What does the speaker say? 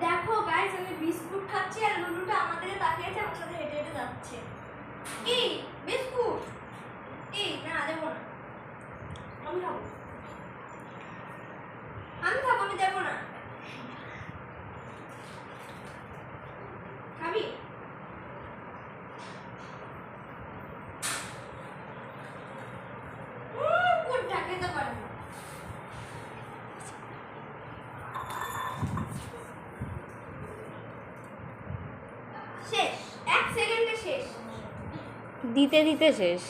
দেখো গাইস, আমি বিস্কুট খাচ্ছি আর লুলুটা আমাদের তাকিয়ে আছে, আমার সাথে হেঁটে হেঁটে যাচ্ছে। এই বিস্কুট, এই না দেবো না, আমি খাবো, আমি দেবো না। খাবি? কোনটা খেতে পারবো? শেষ, 1 সেকেন্ডে শেষ, দিতে দিতে শেষ।